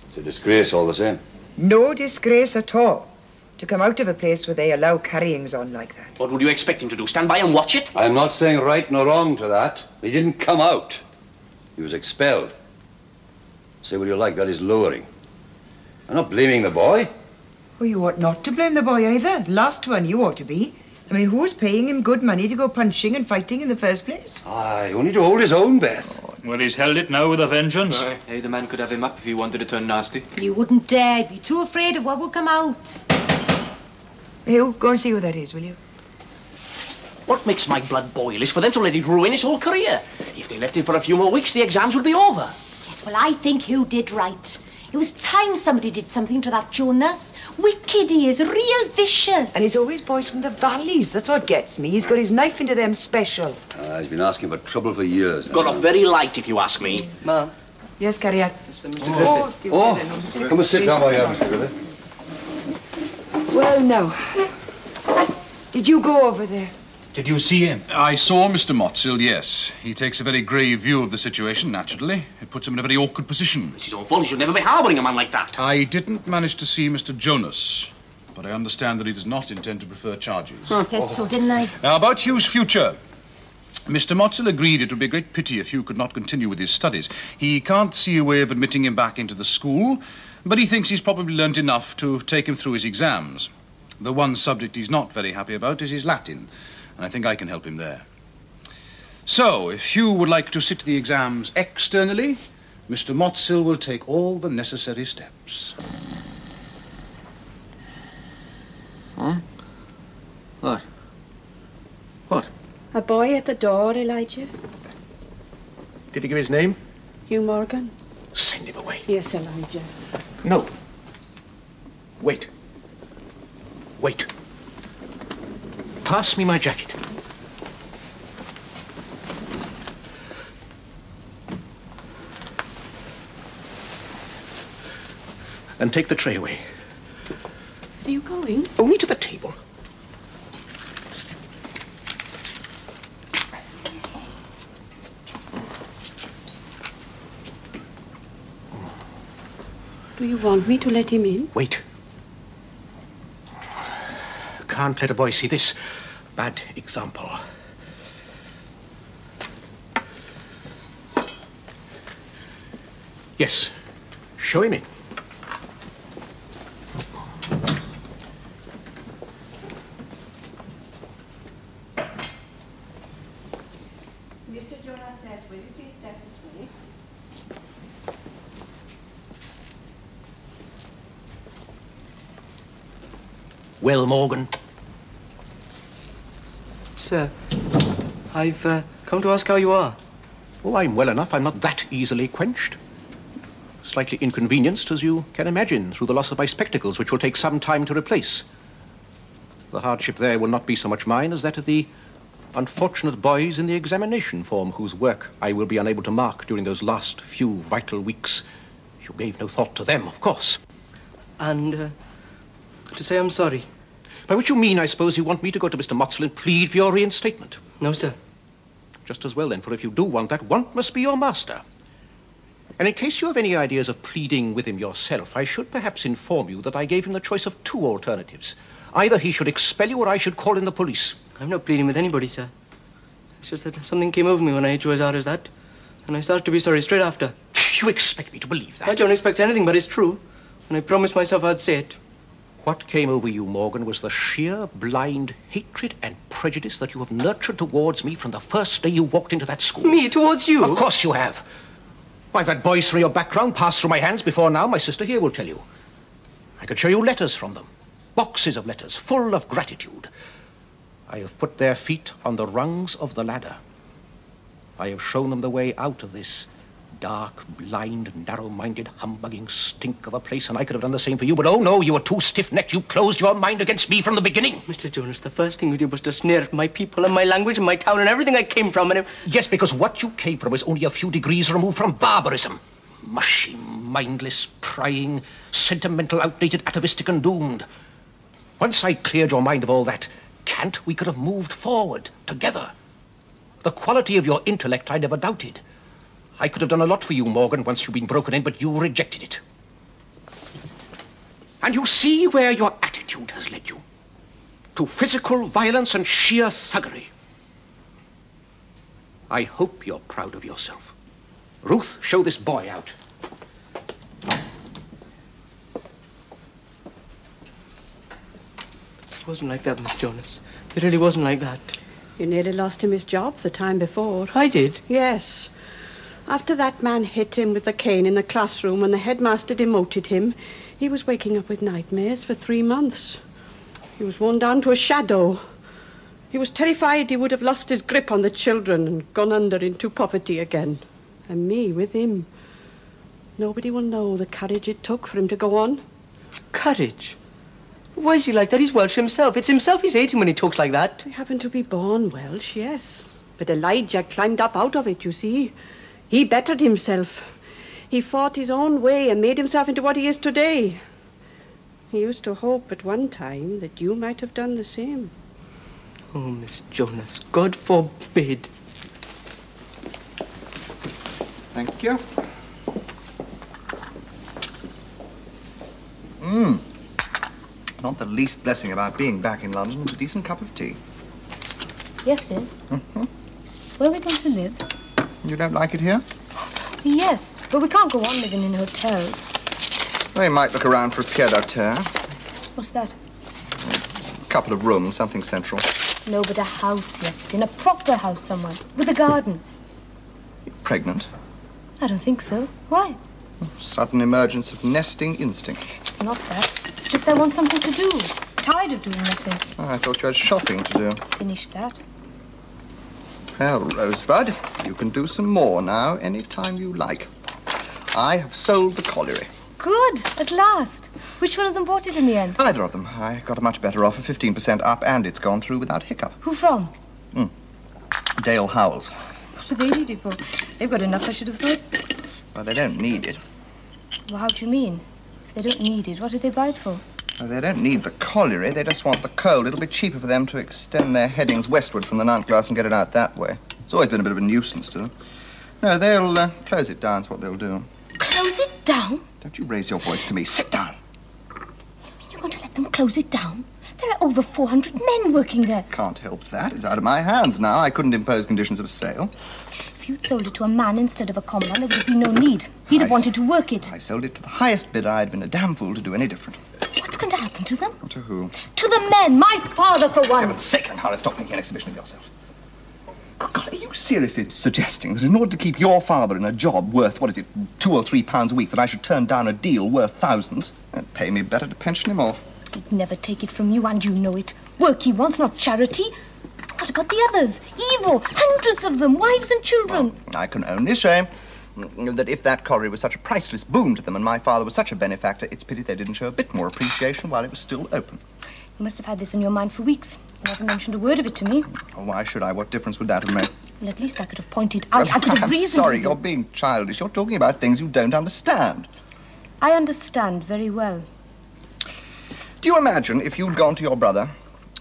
[SPEAKER 8] It's a disgrace all the same.
[SPEAKER 4] No disgrace at all. To come out of a place where they allow carryings on like that.
[SPEAKER 13] What would you expect him to do? Stand by and watch it?
[SPEAKER 8] I'm not saying right nor wrong to that. He didn't come out. He was expelled. Say what you like, that is lowering. I'm not blaming the boy.
[SPEAKER 4] Well, you ought not to blame the boy either. The last one you ought to be. I mean, who was paying him good money to go punching and fighting in the first place?
[SPEAKER 8] Aye, only to hold his own, Beth.
[SPEAKER 6] Well, he's held it now with a vengeance.
[SPEAKER 14] Hey, the man could have him up if he wanted to turn nasty.
[SPEAKER 3] You wouldn't dare be too afraid of what will come out.
[SPEAKER 4] Hugh, go and see who that is, will you?
[SPEAKER 13] What makes my blood boil is for them to let it ruin his whole career. If they left it for a few more weeks, the exams would be over.
[SPEAKER 3] Yes, well, I think you did right. It was time somebody did something to that Jonas. Wicked he is, real vicious.
[SPEAKER 4] And he's always boys from the valleys. That's what gets me. He's got his knife into them special.
[SPEAKER 8] He's been asking for trouble for years.
[SPEAKER 13] Got off very light, if you ask me.
[SPEAKER 1] Ma'am.
[SPEAKER 4] Yes, carry on.
[SPEAKER 8] Come and sit down while you're Mr. Griffith.
[SPEAKER 4] Well, now, did you go over there?
[SPEAKER 6] Did you see him?
[SPEAKER 15] I saw Mr. Motzel, yes. He takes a very grave view of the situation, naturally. It puts him in a very awkward position.
[SPEAKER 13] It's his own fault. He should never be harbouring a man like that.
[SPEAKER 15] I didn't manage to see Mr. Jonas, but I understand that he does not intend to prefer charges.
[SPEAKER 3] I said so, didn't I?
[SPEAKER 15] Now, about Hugh's future. Mr. Motzel agreed it would be a great pity if Hugh could not continue with his studies. He can't see a way of admitting him back into the school, but he thinks he's probably learnt enough to take him through his exams. The one subject he's not very happy about is his Latin, and I think I can help him there. So, if Hugh would like to sit the exams externally, Mr. Motzel will take all the necessary steps.
[SPEAKER 12] Huh? What? What?
[SPEAKER 16] A boy at the door, Elijah.
[SPEAKER 12] Did he give his name?
[SPEAKER 16] Hugh Morgan.
[SPEAKER 12] Send him away.
[SPEAKER 16] Yes, Elijah.
[SPEAKER 12] No. Wait. Wait. Pass me my jacket. And take the tray away.
[SPEAKER 16] Are you going?
[SPEAKER 12] Only to the table.
[SPEAKER 16] Do you want me to let him in?
[SPEAKER 12] Wait. Can't let a boy see this. Bad example. Yes. Show him in.
[SPEAKER 16] Mr. Jonas says, will you please step this way?
[SPEAKER 12] Well, Morgan.
[SPEAKER 1] Sir, I've come to ask how you are.
[SPEAKER 12] Oh, I'm well enough. I'm not that easily quenched. Slightly inconvenienced, as you can imagine, through the loss of my spectacles, which will take some time to replace. The hardship there will not be so much mine as that of the unfortunate boys in the examination form, whose work I will be unable to mark during those last few vital weeks. You gave no thought to them, of course.
[SPEAKER 1] And, to say I'm sorry.
[SPEAKER 12] By which you mean, I suppose, you want me to go to Mr. Motzel and plead for your reinstatement?
[SPEAKER 1] No, sir.
[SPEAKER 12] Just as well, then, for if you do want that, one must be your master. And in case you have any ideas of pleading with him yourself, I should perhaps inform you that I gave him the choice of two alternatives. Either he should expel you or I should call in the police.
[SPEAKER 1] I'm not pleading with anybody, sir. It's just that something came over me when I hit you as hard as that, and I started to be sorry straight after.
[SPEAKER 12] You expect me to believe that?
[SPEAKER 1] I don't expect anything, but it's true. And I promised myself I'd say it.
[SPEAKER 12] What came over you, Morgan, was the sheer, blind hatred and prejudice that you have nurtured towards me from the first day you walked into that school.
[SPEAKER 1] Me? Towards you?
[SPEAKER 12] Of course you have. I've had boys from your background pass through my hands before now. My sister here will tell you. I could show you letters from them. Boxes of letters, full of gratitude. I have put their feet on the rungs of the ladder. I have shown them the way out of this dark, blind, narrow-minded, humbugging stink of a place, and I could have done the same for you, but oh no, you were too stiff-necked. You closed your mind against me from the beginning.
[SPEAKER 1] Mr. Jonas, the first thing you did was to sneer at my people and my language and my town and everything I came from, and
[SPEAKER 12] Yes, because what you came from is only a few degrees removed from barbarism. Mushy, mindless, prying, sentimental, outdated, atavistic, and doomed. Once I'd cleared your mind of all that cant, we could have moved forward together. The quality of your intellect I never doubted. I could have done a lot for you, Morgan, once you'd been broken in, but you rejected it. And you see where your attitude has led you. To physical violence and sheer thuggery. I hope you're proud of yourself. Ruth, show this boy out.
[SPEAKER 1] It wasn't like that, Miss Jonas. It really wasn't like that.
[SPEAKER 16] You nearly lost him his job the time before.
[SPEAKER 1] I did?
[SPEAKER 16] Yes. After that man hit him with the cane in the classroom and the headmaster demoted him, he was waking up with nightmares for 3 months. He was worn down to a shadow. He was terrified he would have lost his grip on the children and gone under into poverty again. And me with him. Nobody will know the courage it took for him to go on.
[SPEAKER 1] Courage? Why is he like that? He's Welsh himself. It's himself he's hating when he talks like that.
[SPEAKER 16] He happened to be born Welsh, yes. But Elijah climbed up out of it, you see. He bettered himself. He fought his own way and made himself into what he is today. He used to hope at one time that you might have done the same.
[SPEAKER 1] Oh, Miss Jonas, God forbid.
[SPEAKER 9] Thank you. Not the least blessing about being back in London is a decent cup of tea.
[SPEAKER 17] Yes, dear. Where are we going to live?
[SPEAKER 9] You don't like it here?
[SPEAKER 17] Yes, but we can't go on living in hotels.
[SPEAKER 9] Well, you might look around for a pied-à-terre.
[SPEAKER 17] What's that?
[SPEAKER 9] A couple of rooms, something central.
[SPEAKER 17] No, but a house, yes, in a proper house somewhere, with a garden.
[SPEAKER 9] Pregnant?
[SPEAKER 17] I don't think so. Why?
[SPEAKER 9] Sudden emergence of nesting instinct.
[SPEAKER 17] It's not that. It's just I want something to do. Tired of doing nothing.
[SPEAKER 9] Oh, I thought you had shopping to do.
[SPEAKER 17] Finished that.
[SPEAKER 9] Well, Rosebud, you can do some more now, any time you like. I have sold the colliery.
[SPEAKER 17] Good, at last. Which one of them bought it in the end?
[SPEAKER 9] Either of them. I got a much better offer, 15% up, and it's gone through without hiccup.
[SPEAKER 17] Who from?
[SPEAKER 9] Dale Howells.
[SPEAKER 17] What do they need it for? They've got enough, I should have thought.
[SPEAKER 9] Well, they don't need it.
[SPEAKER 17] Well, how do you mean? If they don't need it, what did they buy it for?
[SPEAKER 9] Well, they don't need the colliery, they just want the coal. It'll be cheaper for them to extend their headings westward from the Nantglass and get it out that way. It's always been a bit of a nuisance to them. No, they'll close it down, is what they'll do.
[SPEAKER 17] Close it down?
[SPEAKER 9] Don't you raise your voice to me. Sit down.
[SPEAKER 17] You mean you're going to let them close it down? There are over 400 men working there.
[SPEAKER 9] Can't help that. It's out of my hands now. I couldn't impose conditions of sale.
[SPEAKER 17] If you'd sold it to a man instead of a common man, there would have been no need. He'd have wanted to work it.
[SPEAKER 9] I sold it to the highest bidder. I'd been a damn fool to do any different.
[SPEAKER 17] What's going to happen to them?
[SPEAKER 9] To who?
[SPEAKER 17] To the men. My father, for one.
[SPEAKER 9] Heaven's sake, and Harriet, stop making an exhibition of yourself. Good God, are you seriously suggesting that in order to keep your father in a job worth, what is it, £2 or £3 a week, that I should turn down a deal worth thousands? It'd pay me better to pension him off.
[SPEAKER 17] He'd never take it from you, and you know it. Work he wants, not charity. What about the others? Evil, hundreds of them, wives and children.
[SPEAKER 9] Well, I can only say that if that colliery was such a priceless boon to them and my father was such a benefactor, it's pity they didn't show a bit more appreciation while it was still open.
[SPEAKER 17] You must have had this on your mind for weeks. You haven't mentioned a word of it to me.
[SPEAKER 9] Oh, why should I? What difference would that have made?
[SPEAKER 17] Well, at least I could have pointed out. I could have reasoned.
[SPEAKER 9] I'm sorry,
[SPEAKER 17] with you.
[SPEAKER 9] you're being childish. You're talking about things you don't understand.
[SPEAKER 17] I understand very well.
[SPEAKER 9] Do you imagine if you'd gone to your brother,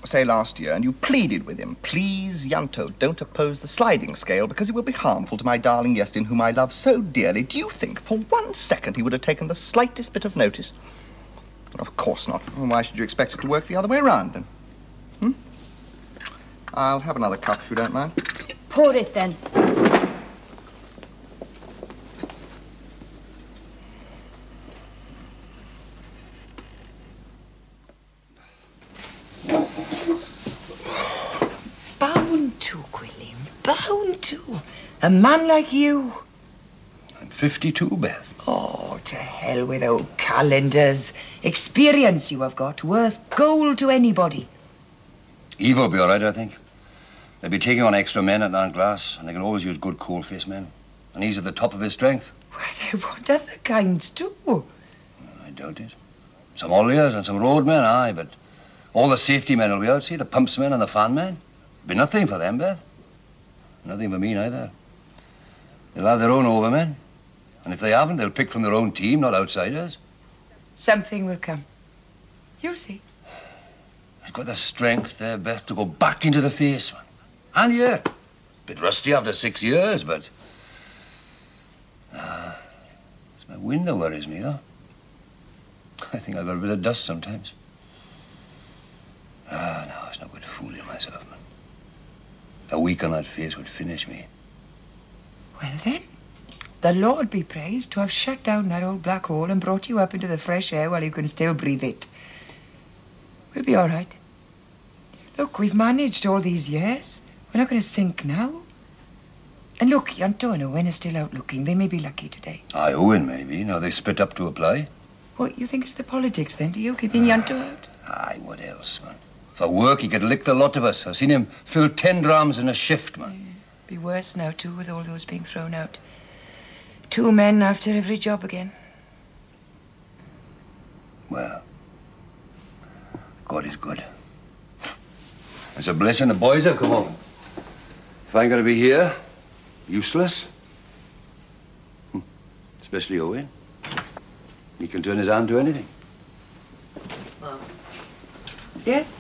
[SPEAKER 9] say last year, and you pleaded with him, please, Yanto, don't oppose the sliding scale because it will be harmful to my darling Yestin, whom I love so dearly. Do you think for 1 second he would have taken the slightest bit of notice? Of course not. Well, why should you expect it to work the other way around, then? I'll have another cup, if you don't mind.
[SPEAKER 17] Pour it, then.
[SPEAKER 4] Bound to, William, bound to. A man like you.
[SPEAKER 8] I'm 52, Beth.
[SPEAKER 4] Oh, to hell with old calendars. Experience you have got, worth gold to anybody.
[SPEAKER 8] Eve will be all right, I think. They'll be taking on extra men at Nantglass, and they can always use good coal-faced men. And he's at the top of his strength.
[SPEAKER 4] Why, they want other kinds, too.
[SPEAKER 8] I doubt it. Some olliers and some roadmen, aye, but all the safety men will be out, see, the pumpsmen and the fanmen. Be nothing for them, Beth. Nothing for me, neither. They'll have their own overmen. And if they haven't, they'll pick from their own team, not outsiders.
[SPEAKER 4] Something will come. You'll see.
[SPEAKER 8] He's got the strength there, Beth, to go back into the face, man. And yeah, bit rusty after 6 years, but... it's my wind that worries me, though. I think I've got a bit of dust sometimes. No, it's no good fooling myself, man. A week on that face would finish me.
[SPEAKER 4] Well, then, the Lord be praised to have shut down that old black hole and brought you up into the fresh air while you can still breathe it. We'll be all right. Look, we've managed all these years. We're not going to sink now. And look, Yanto and Owen are still out looking. They may be lucky today.
[SPEAKER 8] Aye, Owen, maybe. Now they split up to apply.
[SPEAKER 4] What, you think it's the politics, then, do you, keeping Yanto out?
[SPEAKER 8] Aye, what else, man? For work, he could lick the lot of us. I've seen him fill 10 drams in a shift, man.
[SPEAKER 4] Be worse now, too, with all those being thrown out. 2 men after every job again.
[SPEAKER 8] Well, God is good. It's a blessing the boys have come home. If I'm going to be here, useless, especially Owen, he can turn his hand to anything.
[SPEAKER 1] Mom.
[SPEAKER 4] Yes?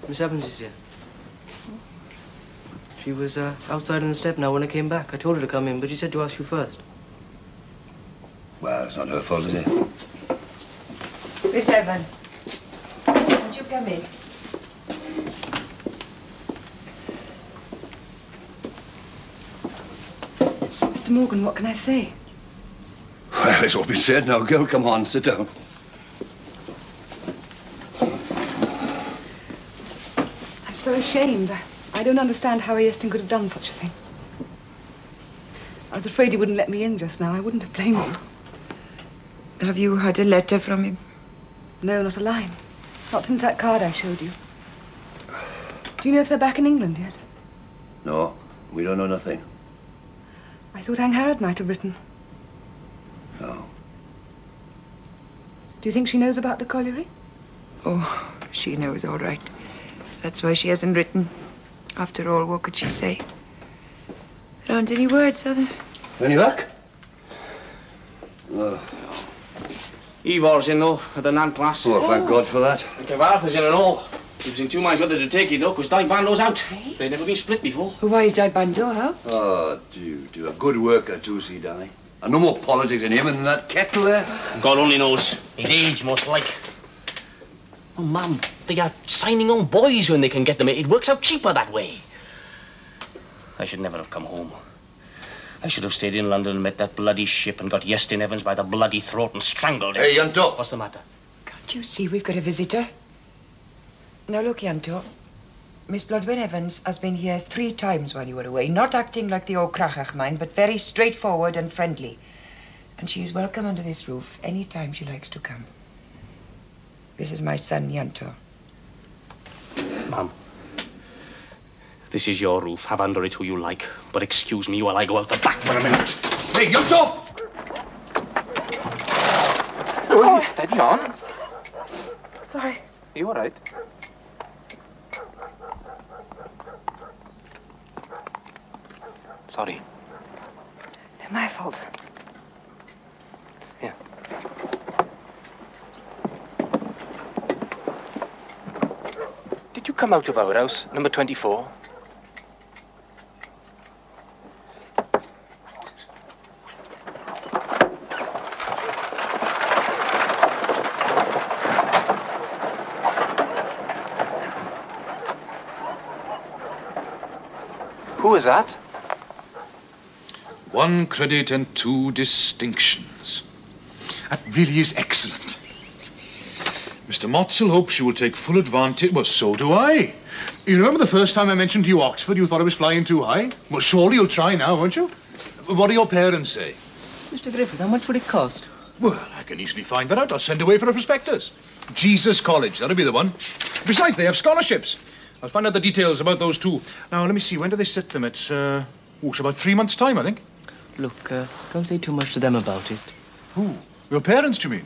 [SPEAKER 1] Miss Evans is here. She was outside on the step now when I came back. I told her to come in, but she said to ask you first.
[SPEAKER 8] Well, it's not her fault, is it?
[SPEAKER 4] Miss Evans, won't you come in? Mr. Morgan, what can I say?
[SPEAKER 8] Well, it's all been said now, girl. Come on, sit down.
[SPEAKER 18] I'm so ashamed. I don't understand how Easton could have done such a thing. I was afraid he wouldn't let me in just now. I wouldn't have blamed him.
[SPEAKER 4] Have you had a letter from him?
[SPEAKER 18] No, not a line. Not since that card I showed you. Do you know if they're back in England yet?
[SPEAKER 8] No, we don't know nothing.
[SPEAKER 18] I thought Angharad might have written.
[SPEAKER 8] No.
[SPEAKER 18] Do you think she knows about the colliery?
[SPEAKER 4] Oh, she knows all right. That's why she hasn't written. After all, what could she say? There aren't any words, are there?
[SPEAKER 8] Any luck? Oh.
[SPEAKER 13] Ivor's in, though, at the Nan class.
[SPEAKER 8] Oh, thank God for that.
[SPEAKER 13] And Kevarth's in and all. He was in 2 minds whether to take it, though, because Daibando's out. They'd never been split before.
[SPEAKER 4] Why is Daibando out?
[SPEAKER 8] Oh, do a good worker too, see, Di. And no more politics in him than that kettle there.
[SPEAKER 13] God only knows. His age, most like. Oh, Mum, they are signing on boys when they can get them. It works out cheaper that way. I should never have come home. I should have stayed in London and met that bloody ship and got Easton Evans by the bloody throat and strangled him.
[SPEAKER 8] Hey, Yanto.
[SPEAKER 13] What's the matter?
[SPEAKER 4] Can't you see we've got a visitor? Now, look, Yanto. Miss Bloodwin Evans has been here 3 times while you were away, not acting like the old crachach mine, but very straightforward and friendly. And she is welcome under this roof any time she likes to come. This is my son, Yanto.
[SPEAKER 13] Mum, this is your roof. Have under it who you like. But excuse me while I go out the back for a minute.
[SPEAKER 8] Hey, Yanto!
[SPEAKER 14] Oh, steady on.
[SPEAKER 18] Sorry.
[SPEAKER 14] Are you all right? Sorry.
[SPEAKER 18] No, my fault.
[SPEAKER 14] Yeah. Did you come out of our house, number 24? Who is that?
[SPEAKER 15] 1 credit and 2 distinctions. That really is excellent. Mr. Motzel hopes you will take full advantage. Well, so do I. You remember the first time I mentioned to you Oxford, you thought I was flying too high? Well, surely you'll try now, won't you? What do your parents say?
[SPEAKER 1] Mr. Griffith, how much would it cost?
[SPEAKER 15] Well, I can easily find that out. I'll send away for a prospectus. Jesus College, that'll be the one. Besides, they have scholarships. I'll find out the details about those 2. Now, let me see, when do they set them? It's about 3 months' time, I think.
[SPEAKER 1] Look, don't say too much to them about it.
[SPEAKER 15] Who? Your parents, do you mean?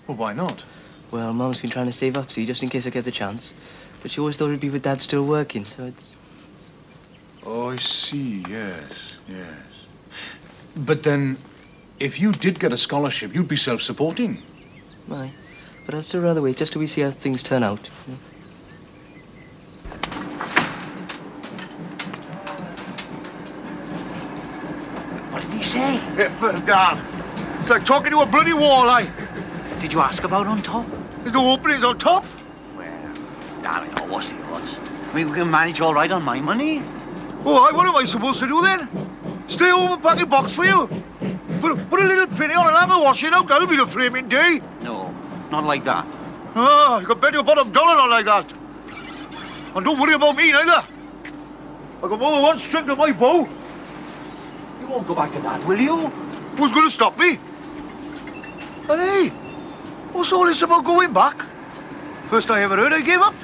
[SPEAKER 15] Well, why not?
[SPEAKER 1] Well, Mum's been trying to save up, see, just in case I get the chance. But she always thought it'd be with Dad still working, so it's...
[SPEAKER 15] Oh, I see, yes. But then, if you did get a scholarship, you'd be self-supporting.
[SPEAKER 1] Aye, but I'd still rather wait just till we see how things turn out. You know?
[SPEAKER 7] What did he say? Effort, Dan. It's like talking to a bloody walleye.
[SPEAKER 12] Did you ask about on top?
[SPEAKER 7] There's no openings on top.
[SPEAKER 12] Well, damn it, what's the odds? I mean, we can manage all right on my money.
[SPEAKER 7] Oh, what am I supposed to do then? Stay home and pack a box for you? Put a little penny on and have a washing out. That'll be the framing day.
[SPEAKER 12] No, not like that.
[SPEAKER 7] Ah, you can bet your bottom dollar not like that. And don't worry about me neither. I got more than 1 string to my bow.
[SPEAKER 12] You won't go back to that, will you?
[SPEAKER 7] Who's going to stop me? And hey, what's all this about going back? First I ever heard I gave up.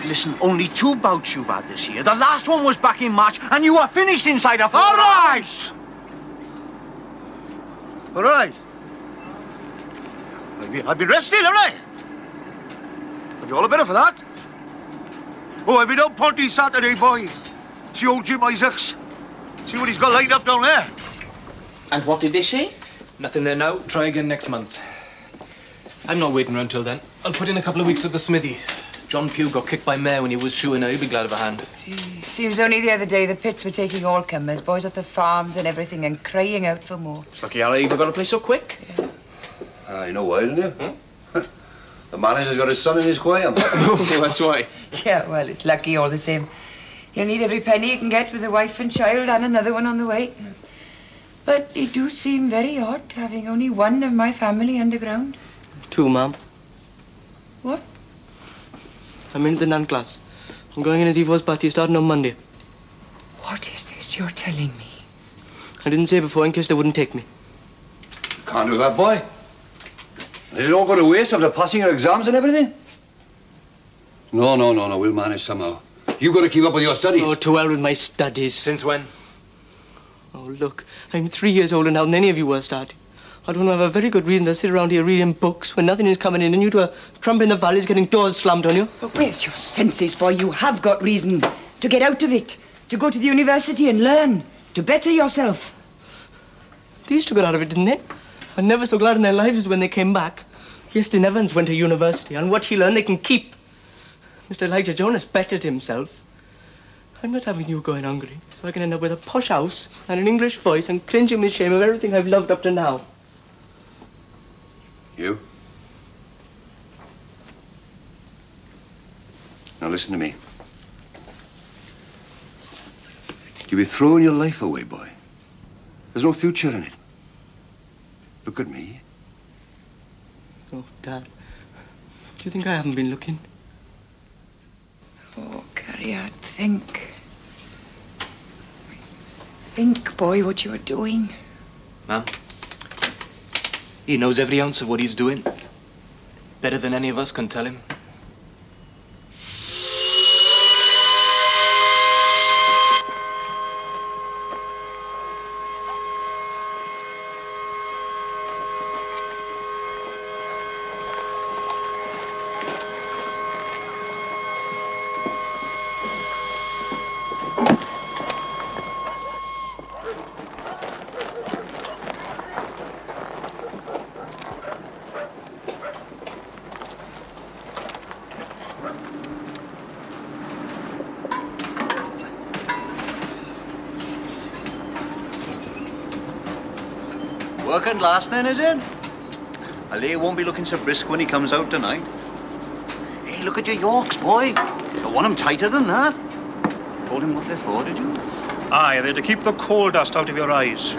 [SPEAKER 12] Listen, only 2 bouts you've had this year. The last one was back in March, and you were finished inside of 4
[SPEAKER 7] All right!
[SPEAKER 12] hours.
[SPEAKER 7] All right. I've been resting, haven't I? And you all the better for that. Oh, I've been out Ponty Saturday, boy. See old Jim Isaacs. See what he's got lined up down there.
[SPEAKER 13] And what did they say?
[SPEAKER 14] Nothing there now. Try again next month. I'm not waiting around till then. I'll put in a couple of weeks at the smithy. John Pugh got kicked by Mare when he was shoeing her. He'd be glad of a hand.
[SPEAKER 4] Seems only the other day the pits were taking all comers, boys off the farms and everything, and crying out for more.
[SPEAKER 13] It's lucky I even got a place so quick.
[SPEAKER 8] You know why, don't you? The manager's got his son in his choir.
[SPEAKER 13] That's why.
[SPEAKER 4] Yeah, well, it's lucky all the same. He'll need every penny he can get with a wife and child and another one on the way. But it do seem very odd having only one of my family underground.
[SPEAKER 1] 2, Mum.
[SPEAKER 4] What?
[SPEAKER 1] I'm in the nun class. I'm going in as Evo's party starting on Monday.
[SPEAKER 4] What is this you're telling me?
[SPEAKER 1] I didn't say before in case they wouldn't take me.
[SPEAKER 8] Can't do that, boy. Did it all go to waste after passing your exams and everything? No. We'll manage somehow. You've got to keep up with your studies.
[SPEAKER 1] Oh, to hell with my studies.
[SPEAKER 14] Since when?
[SPEAKER 1] Oh, look, I'm 3 years older now than any of you were starting. I don't have a very good reason to sit around here reading books when nothing is coming in and you two are tramping the valleys getting doors slammed on you.
[SPEAKER 4] But where's your senses, boy? You have got reason to get out of it, to go to the university and learn, to better yourself.
[SPEAKER 1] These two got out of it, didn't they? I'm never so glad in their lives as when they came back. Kirsten Evans went to university, and what she learned they can keep. Mr. Elijah Jonas bettered himself. I'm not having you going hungry, so I can end up with a posh house and an English voice and cringing with shame of everything I've loved up to now.
[SPEAKER 8] You? Now listen to me. You'll be throwing your life away, boy. There's no future in it. Look at me.
[SPEAKER 1] Oh, Dad. Do you think I haven't been looking?
[SPEAKER 4] Oh, Carriad, think. Think, boy, what you are doing.
[SPEAKER 14] Ma'am, he knows every ounce of what he's doing. Better than any of us can tell him.
[SPEAKER 9] Work and last then, is it? I lay won't be looking so brisk when he comes out tonight. Hey, look at your Yorks, boy. You want them tighter than that. Told him what they're for, did you?
[SPEAKER 6] Aye, they're to keep the coal dust out of your eyes.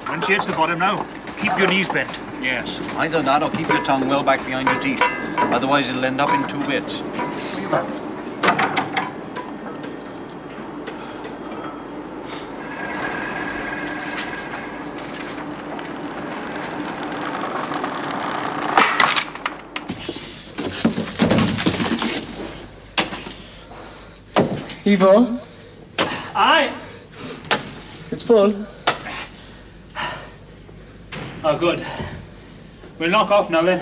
[SPEAKER 6] Once you hit the bottom now, keep your knees bent.
[SPEAKER 9] Yes. Either that or keep your tongue well back behind your teeth. Otherwise it'll end up in 2 bits.
[SPEAKER 1] Evo?
[SPEAKER 6] Aye.
[SPEAKER 1] It's full.
[SPEAKER 6] Oh, good. We'll knock off now, then.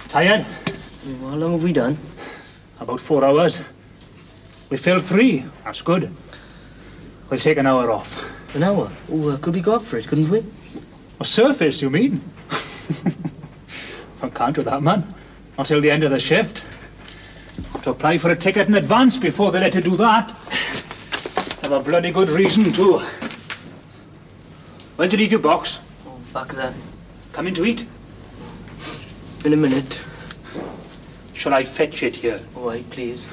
[SPEAKER 6] Tired?
[SPEAKER 1] How long have we done?
[SPEAKER 6] About 4 hours. We filled 3. That's good. We'll take an hour off.
[SPEAKER 1] An hour? Oh, could we go up for it, couldn't we?
[SPEAKER 6] A surface, you mean? I can't do that, man. Not till the end of the shift. To apply for a ticket in advance before they let you do that. Have a bloody good reason, too. Where'd you leave your box?
[SPEAKER 1] Oh, back there.
[SPEAKER 6] Come in to eat.
[SPEAKER 1] In a minute.
[SPEAKER 6] Shall I fetch it here?
[SPEAKER 1] Oh, aye, please.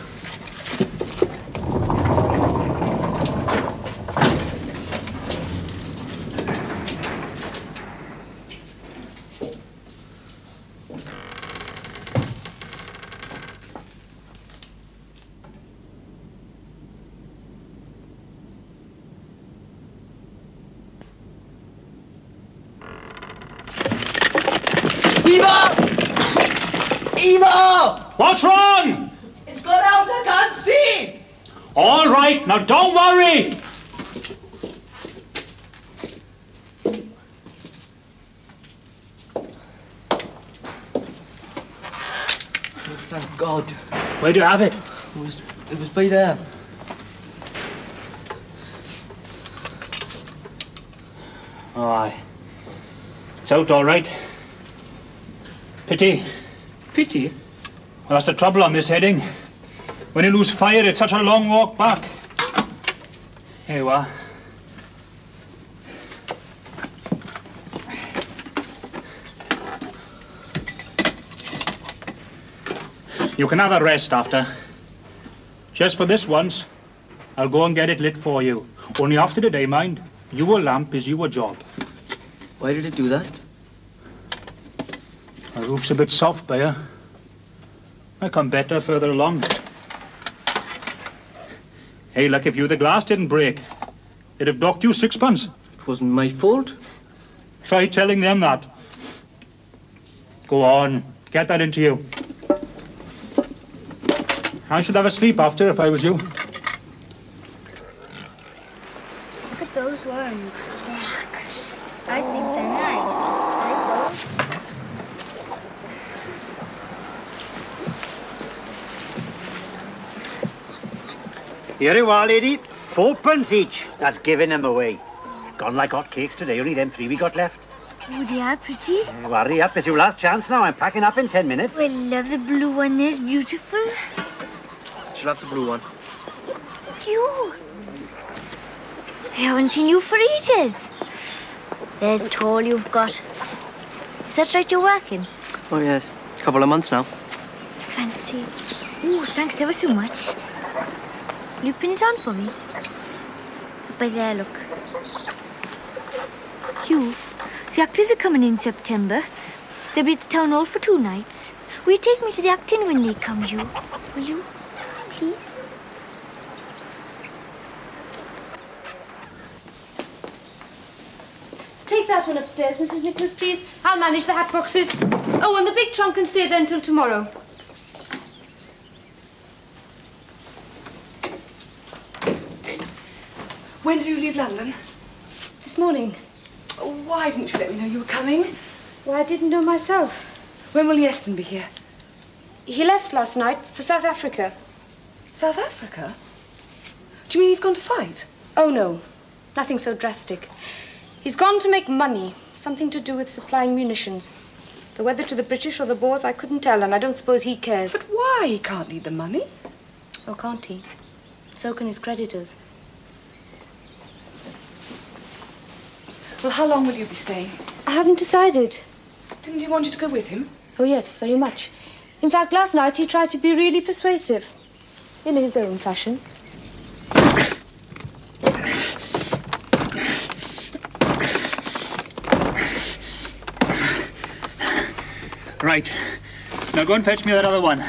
[SPEAKER 1] Eva! Eva!
[SPEAKER 6] What's wrong?
[SPEAKER 1] It's got out, I can't see!
[SPEAKER 6] All right, now don't worry.
[SPEAKER 1] Oh, thank God.
[SPEAKER 6] Where do you have it?
[SPEAKER 1] It was by there.
[SPEAKER 6] Oh, aye. It's out all right. Pity.
[SPEAKER 1] Pity?
[SPEAKER 6] Well, that's the trouble on this heading. When you lose fire, it's such a long walk back. Here you are. You can have a rest after. Just for this once, I'll go and get it lit for you. Only after today, mind. You a lamp is you a job.
[SPEAKER 1] Why did it do that?
[SPEAKER 6] The roof's a bit soft, Bayer. I come better further along. Hey, look, if the glass didn't break, it'd have docked you £6.
[SPEAKER 1] It wasn't my fault.
[SPEAKER 6] Try telling them that. Go on, get that into you. I should have a sleep after if I was you.
[SPEAKER 2] Look at those worms. I think they're nice.
[SPEAKER 19] Here you are, lady. 4p each. That's giving them away. Gone like hot cakes today, only them 3 we got left.
[SPEAKER 2] Oh, they are pretty.
[SPEAKER 19] Hurry up, it's your last chance now. I'm packing up in 10 minutes.
[SPEAKER 2] I love the blue one. There's beautiful.
[SPEAKER 1] She'll have the blue one.
[SPEAKER 2] You. I haven't seen you for ages. There's tall you've got. Is that right, you're working?
[SPEAKER 1] Oh, yes. A couple of months now.
[SPEAKER 2] Fancy. Oh, thanks ever so much. Will you pin it on for me? By there, look. Hugh, the actors are coming in September. They'll be at the town hall for 2 nights. Will you take me to the acting when they come, Hugh? Will you? Please?
[SPEAKER 17] Take that one upstairs, Mrs. Nicholas, please. I'll manage the hat boxes. Oh, and the big trunk can stay there until tomorrow.
[SPEAKER 18] When did you leave London?
[SPEAKER 17] This morning.
[SPEAKER 18] Oh, why didn't you let me know you were coming?
[SPEAKER 17] Well, I didn't know myself.
[SPEAKER 18] When will Yeston be here?
[SPEAKER 17] He left last night for South Africa.
[SPEAKER 18] South Africa? Do you mean he's gone to fight?
[SPEAKER 17] Oh, no. Nothing so drastic. He's gone to make money. Something to do with supplying munitions. The whether to the British or the Boers, I couldn't tell, and I don't suppose he cares.
[SPEAKER 18] But why? He can't need the money.
[SPEAKER 17] Oh, can't he? So can his creditors.
[SPEAKER 18] Well, how long will you be staying?
[SPEAKER 17] I haven't decided.
[SPEAKER 18] Didn't he want you to go with him?
[SPEAKER 17] Oh, yes, very much. In fact, last night he tried to be really persuasive. In his own fashion.
[SPEAKER 6] Right. Now go and fetch me that other one.